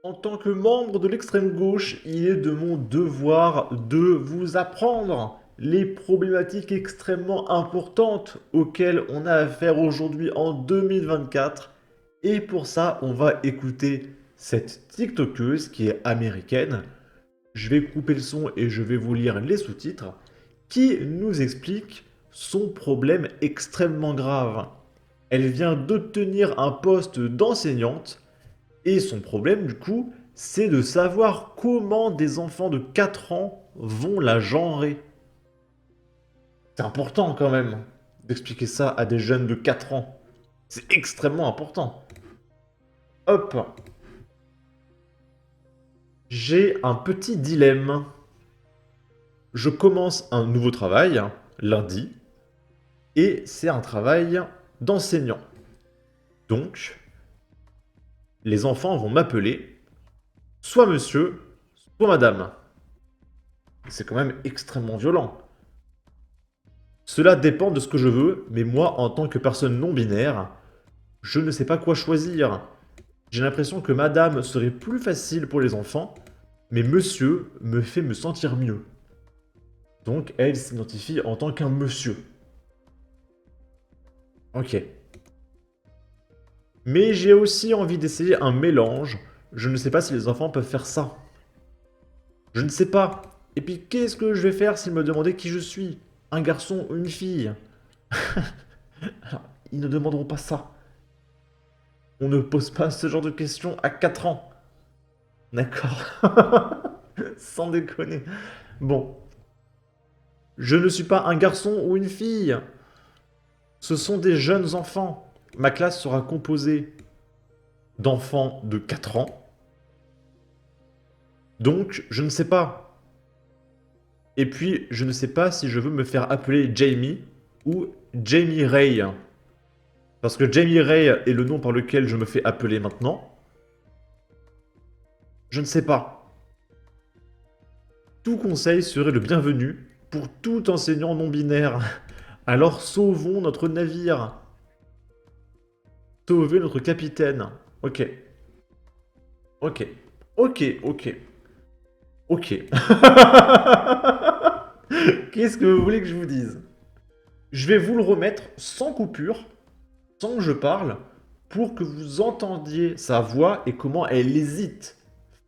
En tant que membre de l'extrême gauche, il est de mon devoir de vous apprendre les problématiques extrêmement importantes auxquelles on a affaire aujourd'hui en 2024. Et pour ça, on va écouter cette TikTokeuse qui est américaine. Je vais couper le son et je vais vous lire les sous-titres qui nous explique son problème extrêmement grave. Elle vient d'obtenir un poste d'enseignante et son problème, du coup, c'est de savoir comment des enfants de 4 ans vont la genrer. C'est important quand même d'expliquer ça à des jeunes de 4 ans. C'est extrêmement important. Hop. J'ai un petit dilemme. Je commence un nouveau travail, lundi, et c'est un travail d'enseignant. Donc, les enfants vont m'appeler soit monsieur, soit madame. C'est quand même extrêmement violent. Cela dépend de ce que je veux, mais moi, en tant que personne non binaire, je ne sais pas quoi choisir. J'ai l'impression que madame serait plus facile pour les enfants, mais monsieur me fait me sentir mieux. Donc elle s'identifie en tant qu'un monsieur. Ok. Mais j'ai aussi envie d'essayer un mélange. Je ne sais pas si les enfants peuvent faire ça. Je ne sais pas. Et puis qu'est-ce que je vais faire s'ils me demandaient qui je suis? Un garçon ou une fille? Alors, ils ne demanderont pas ça. On ne pose pas ce genre de questions à 4 ans. D'accord. Sans déconner. Bon. Je ne suis pas un garçon ou une fille. Ce sont des jeunes enfants. Ma classe sera composée d'enfants de 4 ans. Donc, je ne sais pas. Et puis, je ne sais pas si je veux me faire appeler Jamie ou Jamie Ray. Parce que Jamie Ray est le nom par lequel je me fais appeler maintenant. Je ne sais pas. Tout conseil serait le bienvenu pour tout enseignant non binaire. Alors sauvons notre navire. Sauvez notre capitaine. Ok. Ok. Ok, ok. Ok. Qu'est-ce que vous voulez que je vous dise? Je vais vous le remettre sans coupure, sans que je parle, pour que vous entendiez sa voix et comment elle hésite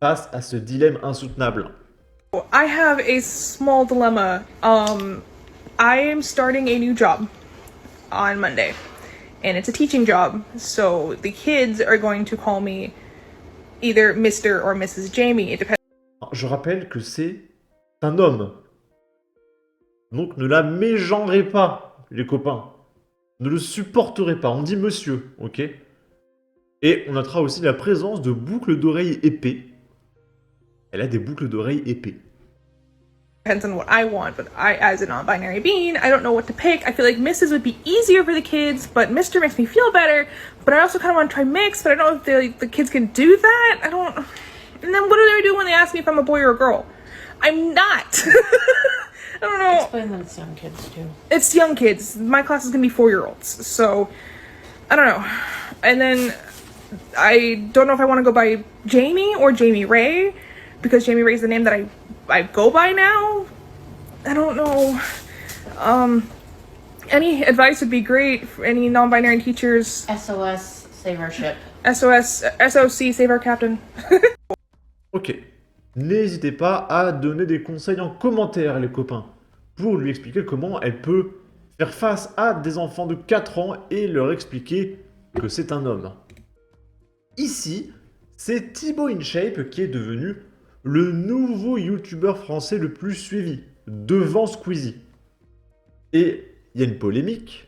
face à ce dilemme insoutenable. I have a small dilemma. I am starting a new job on Monday, and it's a teaching job. So the kids are going to call me either Mr. or Mrs. Jamie. It depends. Je rappelle que c'est un homme. Donc ne la mégenrez pas, les copains. Ne le supporterez pas. On dit monsieur, ok? Et on notera aussi la présence de boucles d'oreilles épais. Elle a des boucles d'oreilles épais. Depends on what I want, but I, as a non-binary being, I don't know what to pick. I feel like Mrs. would be easier for the kids, but Mr. makes me feel better. But I also kind of want to try mix, but I don't know if the kids can do that. I don't. And then what do they do when they ask me if I'm a boy or a girl? I'm not. I don't know. Explain that it's young kids too. It's young kids. My class is gonna be 4-year-olds, so I don't know. And then I don't know if I want to go by Jamie or Jamie Ray, because Jamie Ray's the name that I go by now. I don't know. Any advice would be great for any non-binary teachers. SOS, save our ship. SOS, SOC, save our captain. Ok. N'hésitez pas à donner des conseils en commentaire, les copains, pour lui expliquer comment elle peut faire face à des enfants de 4 ans et leur expliquer que c'est un homme. Ici, c'est Thibaut InShape qui est devenu le nouveau youtubeur français le plus suivi, devant Squeezie. Et il y a une polémique,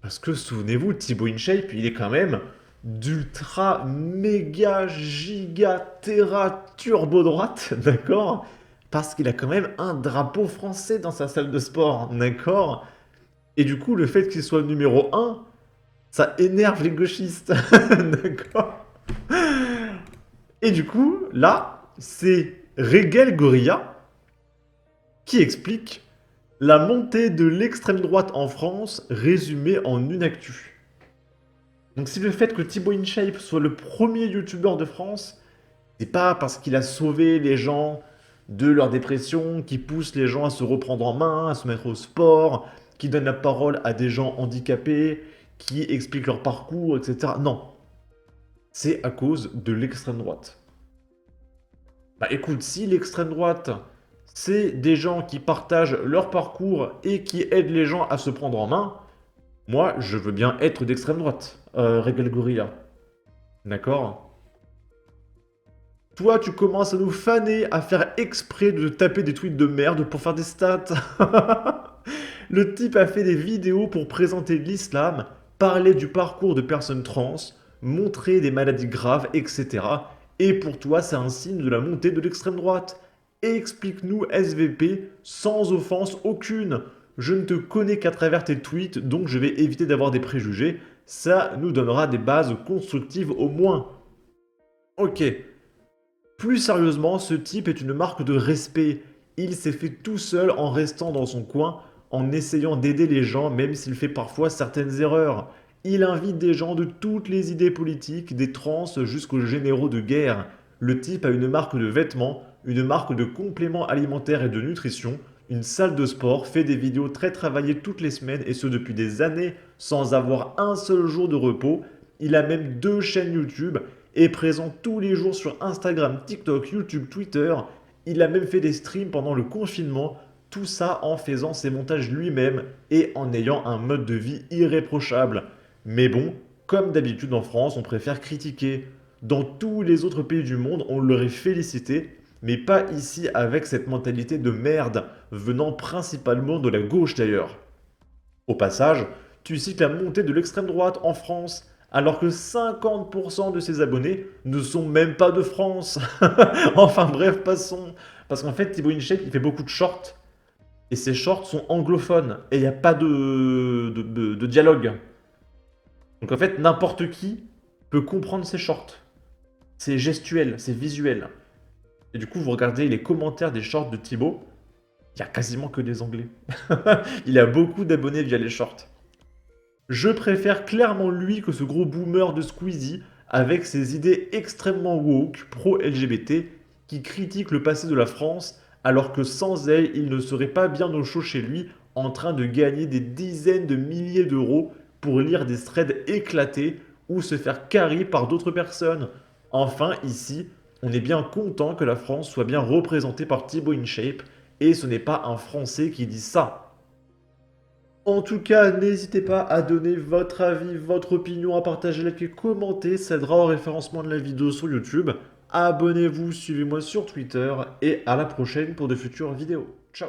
parce que souvenez-vous, Thibaut InShape, il est quand même d'ultra méga giga terra turbo droite, d'accord? Parce qu'il a quand même un drapeau français dans sa salle de sport, d'accord? Et du coup, le fait qu'il soit numéro 1, ça énerve les gauchistes, d'accord? Et du coup, là, c'est Regel Gorilla qui explique la montée de l'extrême droite en France résumée en une actu. Donc si le fait que Thibaut InShape soit le premier youtubeur de France C'est pas parce qu'il a sauvé les gens de leur dépression, qui pousse les gens à se reprendre en main, à se mettre au sport, qui donne la parole à des gens handicapés, qui explique leur parcours, etc. Non, c'est à cause de l'extrême droite. Bah écoute, si l'extrême droite, c'est des gens qui partagent leur parcours et qui aident les gens à se prendre en main, moi, je veux bien être d'extrême droite, Regal Gorilla. D'accord? Toi, tu commences à nous faner, à faire exprès de taper des tweets de merde pour faire des stats. Le type a fait des vidéos pour présenter l'islam, parler du parcours de personnes trans, montrer des maladies graves, etc. Et pour toi, c'est un signe de la montée de l'extrême droite. Explique-nous SVP sans offense aucune. Je ne te connais qu'à travers tes tweets, donc je vais éviter d'avoir des préjugés. Ça nous donnera des bases constructives au moins. Ok. Plus sérieusement, ce type est une marque de respect. Il s'est fait tout seul en restant dans son coin, en essayant d'aider les gens, même s'il fait parfois certaines erreurs. Il invite des gens de toutes les idées politiques, des trans jusqu'aux généraux de guerre. Le type a une marque de vêtements, une marque de compléments alimentaires et de nutrition, une salle de sport, fait des vidéos très travaillées toutes les semaines et ce depuis des années sans avoir un seul jour de repos. Il a même 2 chaînes YouTube, est présent tous les jours sur Instagram, TikTok, YouTube, Twitter. Il a même fait des streams pendant le confinement, tout ça en faisant ses montages lui-même et en ayant un mode de vie irréprochable. Mais bon, comme d'habitude en France, on préfère critiquer. Dans tous les autres pays du monde, on l'aurait félicité, mais pas ici avec cette mentalité de merde, venant principalement de la gauche d'ailleurs. Au passage, tu cites la montée de l'extrême droite en France, alors que 50% de ses abonnés ne sont même pas de France. Enfin bref, passons. Parce qu'en fait, Thibaut InShape, il fait beaucoup de shorts, et ces shorts sont anglophones, et il n'y a pas de dialogue. Donc en fait, n'importe qui peut comprendre ces shorts. C'est gestuel, c'est visuel. Et du coup, vous regardez les commentaires des shorts de Thibaut, il y a quasiment que des anglais. Il a beaucoup d'abonnés via les shorts. Je préfère clairement lui que ce gros boomer de Squeezie avec ses idées extrêmement woke, pro-LGBT, qui critique le passé de la France, alors que sans elle, il ne serait pas bien au chaud chez lui, en train de gagner des dizaines de milliers d'euros pour lire des threads éclatés ou se faire carry par d'autres personnes. Enfin, ici, on est bien content que la France soit bien représentée par Thibaut InShape, et ce n'est pas un Français qui dit ça. En tout cas, n'hésitez pas à donner votre avis, votre opinion, à partager, liker, commenter, ça aidera au référencement de la vidéo sur YouTube. Abonnez-vous, suivez-moi sur Twitter et à la prochaine pour de futures vidéos. Ciao!